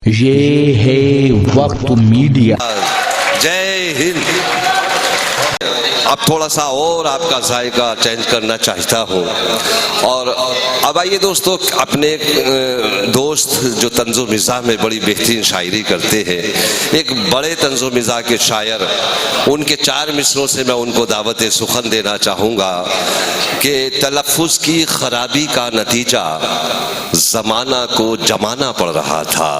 ये है वक्त मीडिया। जय हिंद। अब थोड़ा सा और आपका जायका चेंज करना चाहता हूँ। और अब आइए दोस्तों, अपने दोस्त जो तंज़ो मिज़ाह में बड़ी बेहतरीन शायरी करते हैं, एक बड़े तंज़ो मिज़ाह के शायर, उनके 4 मिसरों से मैं उनको दावत सुखन देना चाहूँगा कि तलफ़्फ़ुज़ की खराबी का नतीजा ज़माना को जमाना पड़ रहा था।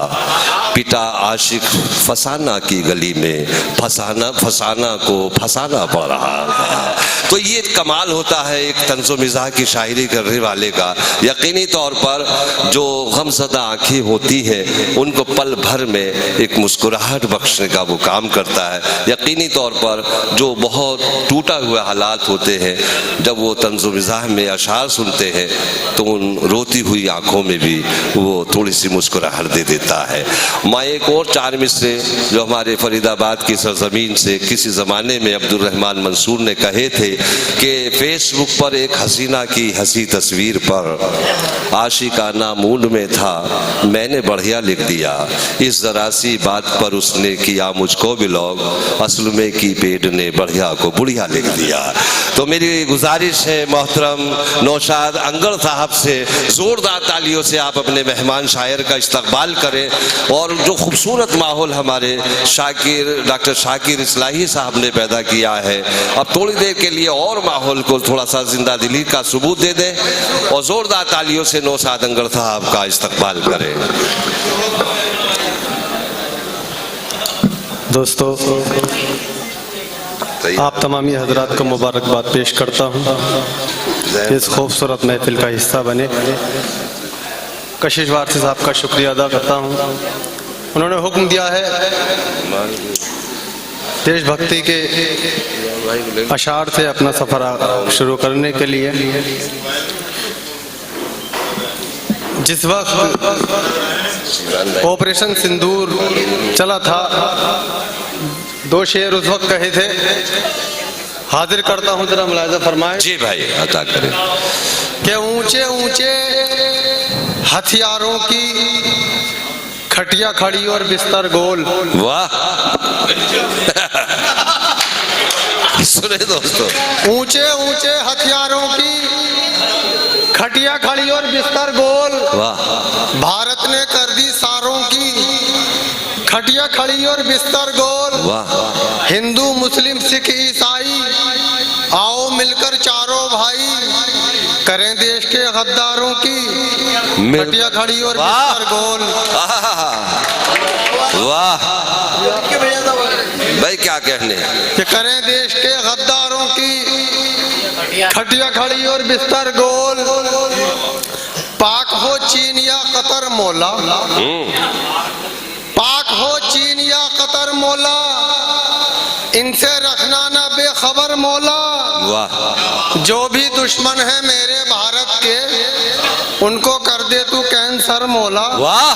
पिटा आशिक फसाना की गली में, फसाना को फसाना पड़ रहा था। तो ये कमाल होता है एक तंज़ो मिज़ाह की शायरी करने वाले का। यकीनी तौर पर जो गमज़दा आँखें होती हैं उनको पल भर में एक मुस्कुराहट बख्शने का वो काम करता है। यकीनी तौर पर जो बहुत टूटा हुआ हालात होते हैं, जब वो तंज़ो मिज़ाह में अशार सुनते हैं तो उन रोती हुई आँखों में भी वो थोड़ी सी मुस्कुराहट दे देता है। मैं एक और 4 मिसरे जो हमारे फरीदाबाद की सरजमीन से किसी ज़माने में अब्दुल रहमान मंसूर ने कहे थे कि फेसबुक पर एक हसीना की हंसी तस्वीर पर आशिकाना मूड में था, मैंने बढ़िया लिख दिया, इस जरा सी बात पर उसने किया मुझको ब्लॉग, असल में की पेड ने बढ़िया को बुढ़िया लिख दिया। तो मेरी गुजारिश है मोहतरम नौशाद अंगड़ साहब से, जोरदार तालियों से आप अपने मेहमान शायर का इस्तकबाल करें। और जो खूबसूरत माहौल हमारे डॉक्टर शाकिर इस्लाही साहब ने पैदा किया है, अब थोड़ी देर के लिए और माहौल को थोड़ा सा जिंदा दिली का सबूत दे दें और जोरदार तालियों से नौशाद अंगड़ साहब का इस्तकबाल करें। दोस्तों, आप तमामी हजरात को मुबारकबाद पेश करता हूँ इस खूबसूरत महफिल का हिस्सा बने। कशिश वारसी साहब का शुक्रिया अदा करता हूँ। उन्होंने हुक्म दिया है देशभक्ति के अशार से अपना सफ़र शुरू करने के लिए। जिस वक्त ऑपरेशन सिंदूर चला था, 2 शेर उस वक्त कहे थे, हाजिर करता हूँ, जरा मुलाहिजा फरमाएं। जी भाई, अता करें। कि ऊंचे ऊंचे हथियारों की खटिया खड़ी और बिस्तर गोल। वाह सुने दोस्तों, ऊंचे ऊंचे हथियारों की खटिया खड़ी और बिस्तर गोल। वाह। भारत ने कर दी सारों की खटिया खड़ी और बिस्तर गोल। वाह। हिंदू मुस्लिम सिख ईसाई आओ मिलकर चारों भाई, करें देश के गद्दारों की खटिया खड़ी और बिस्तर गोल। वाह भाई, क्या कहने कि करें देश के गद्दारों की खटिया खड़ी और बिस्तर गोल। पाक हो चीन या कतर मौला, पाक हो चीन या कतर मौला, इनसे रखना ना बेखबर मौला। वाह। जो भी दुश्मन है मेरे भारत के, उनको कर दे तू कैंसर मौला। वाह।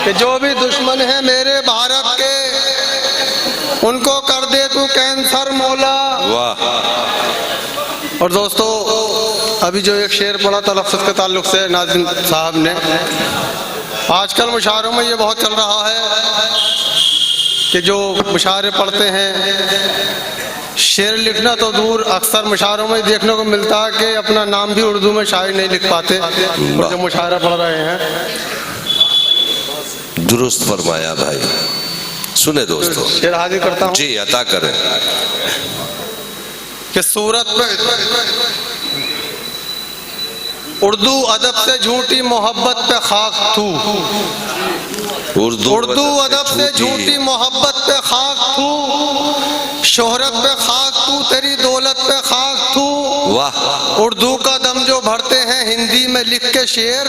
कि जो भी दुश्मन है मेरे भारत के, उनको कर दे तू कैंसर मौला। वाह। और दोस्तों, अभी जो एक शेर पढ़ा तलफ़्फ़ुज़ के ताल्लुक से नाज़िम साहब ने, आजकल मुशायरों में ये बहुत चल रहा है कि जो मुशायरे पढ़ते हैं, शेर लिखना तो दूर, अक्सर मुशायरों में देखने को मिलता है कि अपना नाम भी उर्दू में शायरी नहीं लिख पाते और जो मुशायरा पढ़ रहे हैं। दुरुस्त फरमाया भाई। सुने दोस्तों, शेर हाजिर करता हूँ। जी अता करें। कि सूरत पे उर्दू अदब से झूठी मोहब्बत पे खाक तू, उर्दू अदब से झूठी मोहब्बत पे खाक तू, शोहरत पे खाक तू, तेरी दौलत पे खाक तू। वाह। उर्दू का दम जो भरते हैं हिंदी में लिख के शेर,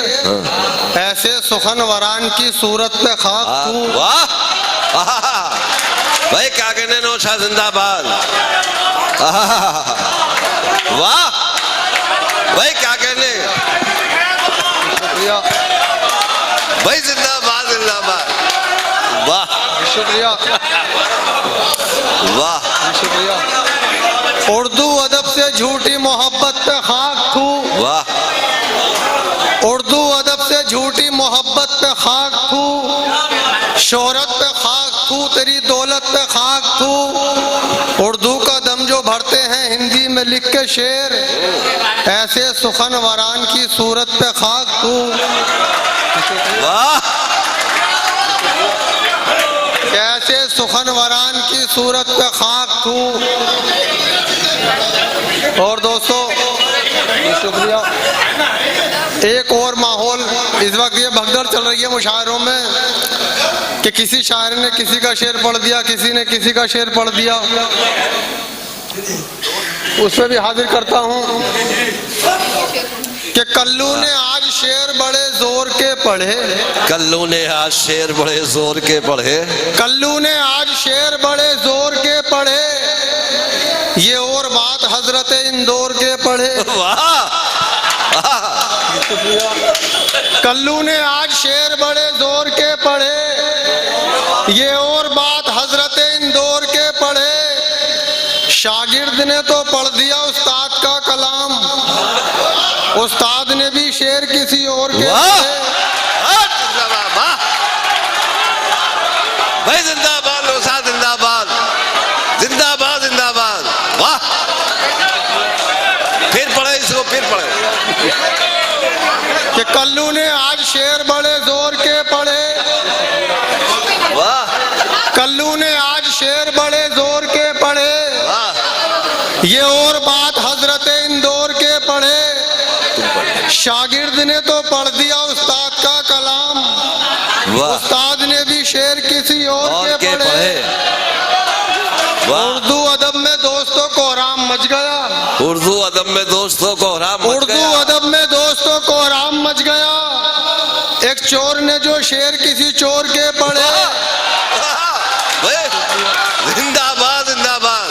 ऐसे सुखन वरान की सूरत पे खाक तू। वाह भाई, क्या कहने नौशाद जिंदाबाद। वाह भाई, क्या कहने भाई, जिंदाबाद जिंदाबाद। वाह शुक्रिया, वाह शुक्रिया। उर्दू अदब से झूठी मोहब्बत पे खाक तू, वाह। उर्दू अदब अदब से झूठी मोहब्बत पे खाक थू, शोहरत पे खाक थू, तेरी दौलत पे खाक थू। उर्दू का दम जो भरते हैं हिंदी में लिख के शेर, ऐसे सुखन वरान की सूरत पे खाक थू। वाह कैसे सुखन वरान की सूरत पे खाक थू। और दोस्तों शुक्रिया। एक और माहौल इस वक्त ये भगदड़ चल रही है मुशायरों में कि किसी शायर ने किसी का शेर पढ़ दिया, किसी ने किसी का शेर पढ़ दिया। उसमें भी हाजिर करता हूँ कि कल्लू ने आज शेर बड़े जोर के पढ़े, कल्लू ने आज शेर बड़े जोर के पढ़े, कल्लू ने आज शेर बड़े जोर के पढ़े, ये और बात हजरत इंदौर के पढ़े। वाह कल्लू ने आज शेर बड़े जोर के पढ़े, ये और बात हजरत इंदौर के पढ़े। शागिर्द ने तो पढ़ दिया उस्ताद का कलाम, उस्ताद ने भी शेर किसी और के पढ़े। भाई जिंदाबाद, लोसा जिंदाबाद, जिंदाबाद जिंदाबाद। वाह फिर पढ़े इसको, फिर पढ़े कि कल्लू ने आज शेर बड़े जोर के पढ़े, वाह कल्लू ने आज शेर बड़े जोर के पढ़े, वाह ये और बात हजरत इंदौर के पढ़े। शागिर्द ने तो पढ़ दिया उस्ताद का कलाम, वाह उस्ताद ने भी शेर किसी और के पढ़े। वाह उर्दू अदब में दोस्तों कोहराम मच गया, उर्दू अदब में दोस्तों को हराम मच उर्दू गया। अदब में दोस्तों कोहराम मच गया। एक चोर ने जो शेर किसी चोर के पढ़े, जिंदाबाद जिंदाबाद।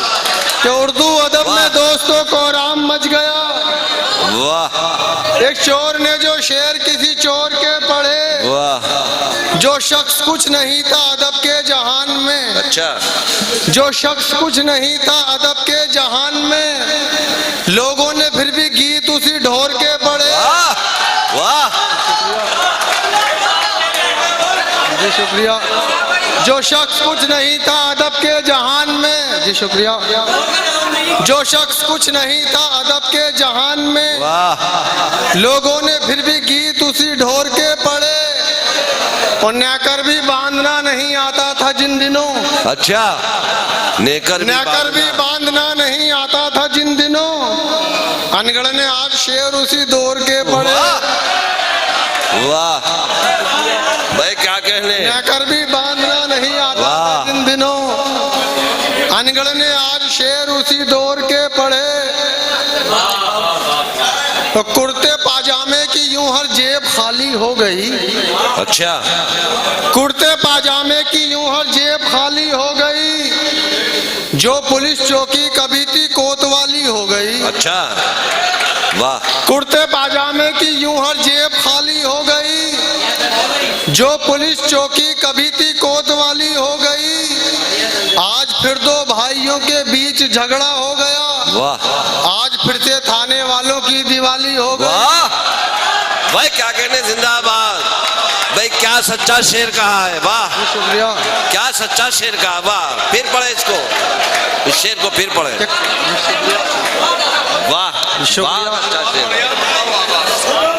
कि उर्दू अदब में दोस्तों कोहराम मच गया। वाह एक चोर ने जो शेर किसी चोर के पढ़े, वाह जो शख्स कुछ नहीं था अदब के जहान में, अच्छा जो शख्स कुछ नहीं था अदब के जहान में, लोगों ने फिर भी गीत उसी ढोर के पढ़े। वाह वाह जी शुक्रिया। जो शख्स कुछ नहीं था अदब के जहान में, जी शुक्रिया। जो शख्स कुछ नहीं था अदब के जहान में, वाह लोगों ने फिर भी गीत उसी ढोर के पढ़े। और नेकर भी बांधना नहीं आता था जिन दिनों, अच्छा नेकर भी बांधना नहीं आता था जिन दिनों, अनगढ़ ने आज शेर उसी दौर के पढ़े। वाह भाई क्या कहने, नेकर भी बांधना नहीं आता था जिन दिनों, अनगढ़ ने आज शेर उसी दौर के पढ़े। तो कुर्ते पाजामे की यूं हर जेब खाली हो गई, अच्छा कुर्ते पाजामे की यूं हर जेब खाली हो गई, जो पुलिस चौकी कभी थी कोतवाली हो गई। अच्छा वाह कुर्ते पाजामे की यूं हर जेब खाली हो गई, जो पुलिस चौकी कभी थी कोतवाली हो गई। आज फिर दो भाइयों के बीच झगड़ा हो गया, वाह आज फिर से थाने वालों की दिवाली हो गई। वाह भाई क्या कहने, जिंदाबाद भाई। क्या सच्चा शेर कहा है, वाह शुक्रिया। क्या सच्चा शेर कहा, वाह फिर पढ़े इसको, इस शेर को फिर पढ़े। वाह शुक्रिया। वाह, सच्चा शेर।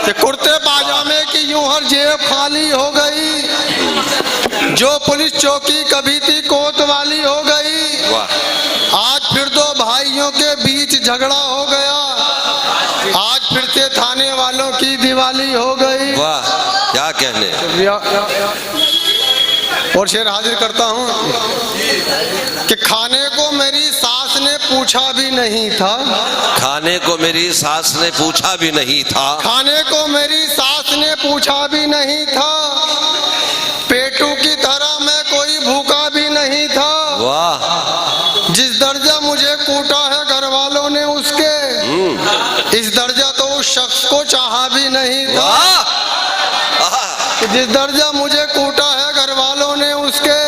कि कुर्ते पाजामे की यूं हर जेब खाली हो गई, जो पुलिस चौकी कभी थी कोतवाली हो गई। वाह आज फिर दो भाइयों के बीच झगड़ा हो गया, आज फिर से थाने वालों की दिवाली हो गई। वाह क्या कहने। और शेर हाजिर करता हूँ कि खाने को मेरी सास ने पूछा भी नहीं था, खाने को मेरी सास ने पूछा भी नहीं था, खाने को मेरी सास ने पूछा भी नहीं था, पेटू की तरह मैं कोई भूखा भी नहीं था। वाह जिस दर्जा मुझे कूटा है घर वालों ने उसके, इस दर्जा तो उस शख्स को चाहा भी नहीं था। जिस दर्जा मुझे कूटा है घर वालों ने उसके,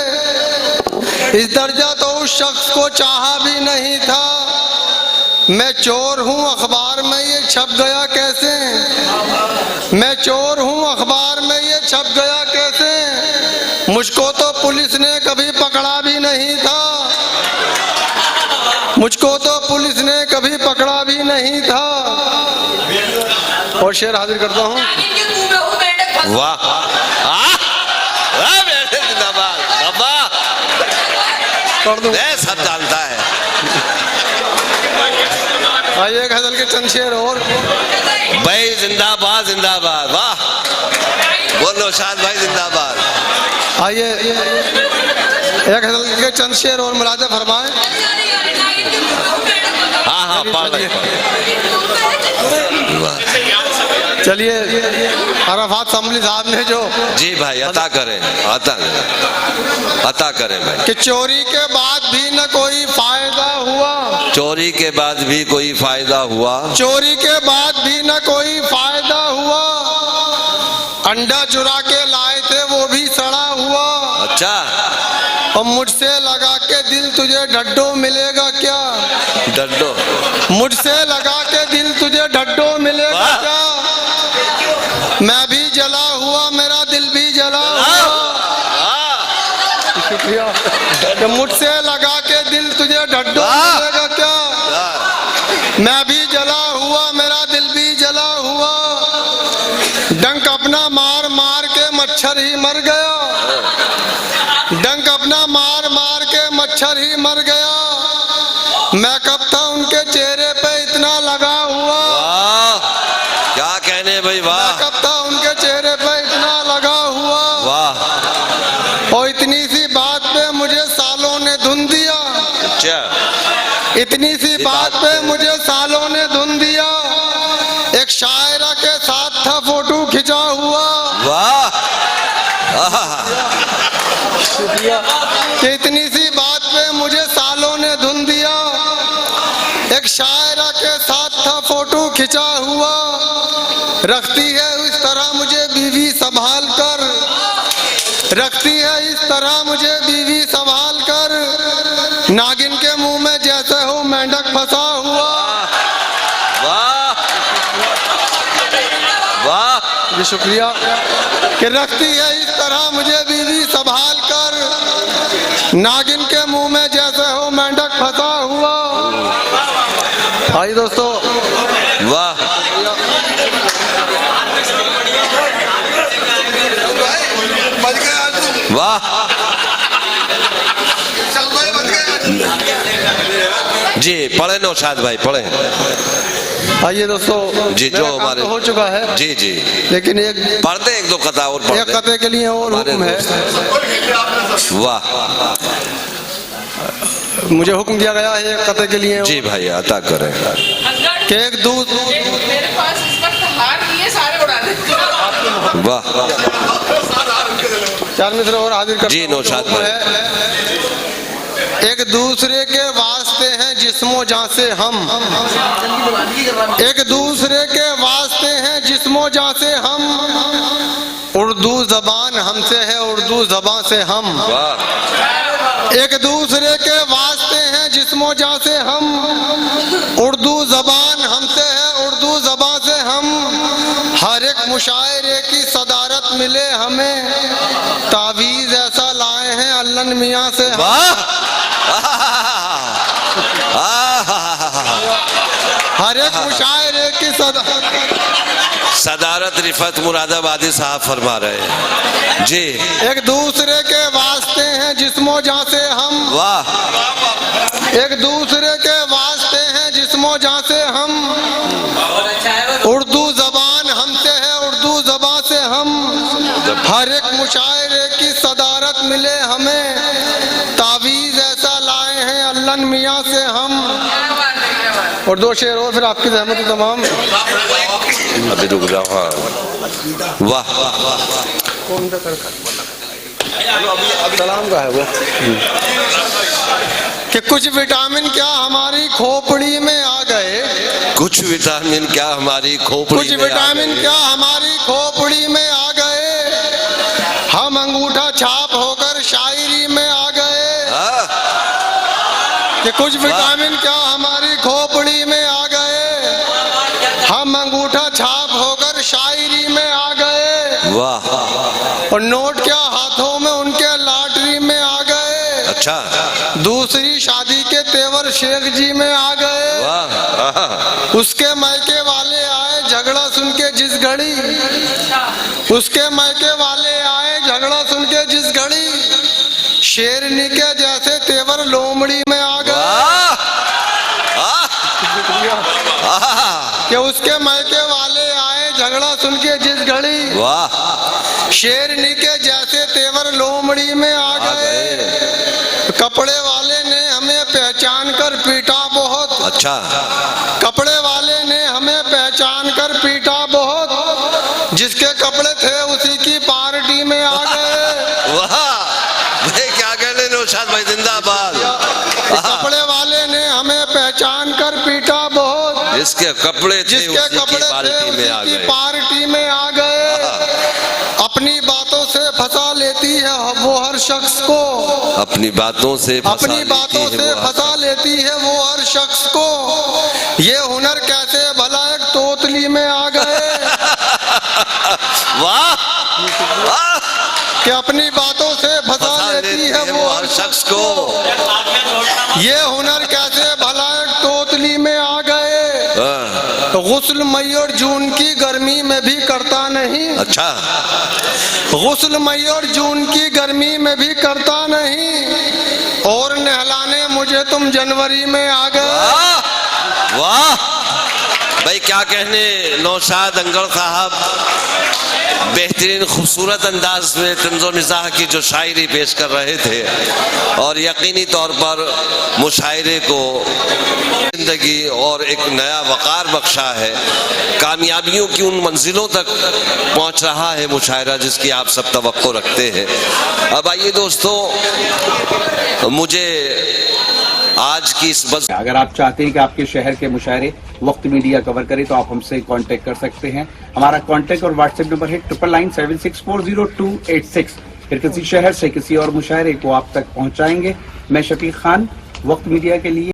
इस दर्जा तो उस शख्स को चाहा भी नहीं था। मैं चोर हूँ अखबार में ये छप गया कैसे, मैं चोर हूँ अखबार में ये छप गया कैसे, मुझको तो पुलिस ने कभी पकड़ा भी नहीं था, मुझको तो पुलिस ने कभी पकड़ा भी नहीं था। और शेर हाजिर करता हूँ। वाह जिंदाबाद बाबा, कर दूं। मैं सब जानता है। आइए एक गजल के चंद शेर और। भाई जिंदाबाद जिंदाबाद, वाह बोल नौशाद भाई जिंदाबाद। आइए एक गजल के चंद शेर और मुलाजा फरमाएं। हाँ हाँ पढ़ रहे। चलिए अराफात सम्मली साहब ने जो जी भाई अता करें, अता करें भाई। कि चोरी के बाद भी न कोई फायदा हुआ, चोरी के बाद भी कोई फायदा हुआ, चोरी के बाद भी न कोई फायदा हुआ, अंडा चुरा के लाए थे वो भी सड़ा हुआ, अच्छा और मुझसे लगा के दिल तुझे ढड्डो मिलेगा क्या, डड्डो मुझसे लगा के दिल तुझे ढड्डो मिलेगा क्या, मैं भी जला हुआ मेरा दिल भी जला हुआ, शुक्रिया, कि मुझसे लगा के दिल तुझे ढड्डो मिलेगा क्या, मैं भी जला हुआ मेरा दिल भी जला हुआ, डंक अपना मार मार के मच्छर ही मर गया, डंक अपना मार मार के मच्छर ही मर गया, मैं कब था उनके चेहरे पे इतना लगा हुआ, क्या कहने भाई, वाह कब था उनके चेहरे पे इतना लगा हुआ, वाह। और इतनी सी बात पे मुझे सालों ने धुन दिया, अच्छा इतनी सी बात पे मुझे सालों ने धुन दिया, एक शायरा के साथ था फोटो खिंचा हुआ, वाह कि इतनी सी बात पे मुझे सालों ने धुन दिया, एक शायरा के साथ था फोटो खिंचा हुआ, रखती है इस तरह मुझे बीवी संभाल कर, रखती है इस तरह मुझे बीवी संभाल कर, नागिन के मुंह में जैसे हो मेंढक फंसा हुआ, वाह वाह, ये शुक्रिया, कि रखती है इस तरह मुझे बीवी संभाल कर, नागिन के मुंह में जैसे हो मेंढक फंसा हुआ। आइए दोस्तों, वाह वाह जी, पढ़े नौशाद भाई पढ़े। आइए दोस्तों, जी जो हमारे तो हो चुका है, जी जी, लेकिन एक पढ़ दे एक दो कथा और पढ़ एक दे। कते के लिए और हुक्म है, वाह मुझे हुक्म दिया गया है एक कते के लिए जी भाई अता करें। कि एक दूध, मेरे पास इस वक्त हार नहीं है, सारे उड़ा दे। वाह चार मित्र और हाजिर कर जी नौशाद भाई। एक दूसरे के वास्ते हैं जिस्मो जान से हम, एक दूसरे के वास्ते हैं जिस्मो जान से हम, उर्दू जबान हमसे है उर्दू जबान से हम, वाह एक दूसरे के वास्ते हैं जिस्मो जान से हम, उर्दू जबान हमसे है उर्दू जबान से हम, हर एक मुशायरे की सदारत मिले हमें, तावीज़ ऐसा लाए हैं अल्लन मियाँ से हम। वाह हर एक मुशायरे की सदारत रिफत मुरादाबादी साहब फरमा रहे हैं जी। एक दूसरे के वास्ते हैं जिस्मो जान से हम, वाह एक दूसरे के वास्ते हैं जिस्मो जान से हम, उर्दू जबान हमसे है उर्दू जबान से हम, हर एक मुशायरे की सदारत मिले हमें, तावीज़ ऐसा लाए हैं अल्लन मियाँ से हम। और दो शेर और फिर आपकी जहमत तमाम। अभी रुक जाओ। हाँ वाह सलाम का है वो, कि कुछ विटामिन क्या हमारी खोपड़ी में आ गए, कुछ विटामिन क्या हमारी खोपड़ी कुछ विटामिन क्या हमारी खोपड़ी में आ गए, हम अंगूठा छाप होकर शायरी में आ गए, कि कुछ विटामिन क्या हमारी खोपड़ी में आ गए, हम अंगूठा छाप होकर शायरी में आ गए, वाह, और नोट क्या हाथों में उनके लॉटरी में आ गए, अच्छा, दूसरी शादी के तेवर शेख जी में आ गए, वाह, उसके मायके वाले आए झगड़ा सुन के जिस घड़ी, उसके मायके वाले आए झगड़ा सुन के जिस घड़ी, शेरनी के जैसे तेवर लोमड़ी में आ गए, कि उसके मायके वाले आए झगड़ा सुन के जिस घड़ी, वाह, शेरनी के जैसे तेवर लोमड़ी में आ गए, कपड़े वाले ने हमें पहचान कर पीटा बहुत, अच्छा, कपड़े वाले ने हमें पहचान कर पीटा बहुत, जिसके कपड़े थे उसी की पार्टी में आ गए, वाह भाई, क्या कहने नौशाद भाई, जिंदाबाद। कपड़े वाले ने हमें पहचान कर पीटा बहुत, जिसके कपड़े थे जिसके उसी कपड़े की थे पार्टी में आ उसी की गए, पार्टी में आ गए, अपनी बातों से फंसा लेती है वो हर शख्स को, अपनी बातों से अपनी बातों से फंसा लेती है वो हर शख्स को, ये हुनर कैसे भला एक तोतली में आ गए, वाह, वाह, कि अपनी बातों से फंसा लेती है वो हर शख्स को, ये हुनर कैसे भला एक तोतली में आ गए, गुस्ल मई और जून की गर्मी में भी करता नहीं, अच्छा, गुस्ल मई और जून की गर्मी में भी करता नहीं, और नहलाने मुझे तुम जनवरी में आ गए, वाह भाई, क्या कहने नौशाद अंगड़ साहब, बेहतरीन खूबसूरत अंदाज में तंज़ो मिज़ाह की जो शायरी पेश कर रहे थे, और यकीनी तौर पर मुशायरे को जिंदगी और एक नया वक़ार बख्शा है, कामयाबियों की उन मंजिलों तक पहुंच रहा है मुशायरा जिसकी आप सब तवक्को रखते हैं। अब आइए दोस्तों, मुझे आज की इस बस, अगर आप चाहते हैं कि आपके शहर के मुशायरे वक्त मीडिया कवर करे तो आप हमसे कांटेक्ट कर सकते हैं। हमारा कांटेक्ट और व्हाट्सएप नंबर है 9997640286। फिर किसी शहर से किसी और मुशायरे को आप तक पहुंचाएंगे। मैं शफीक खान, वक्त मीडिया के लिए।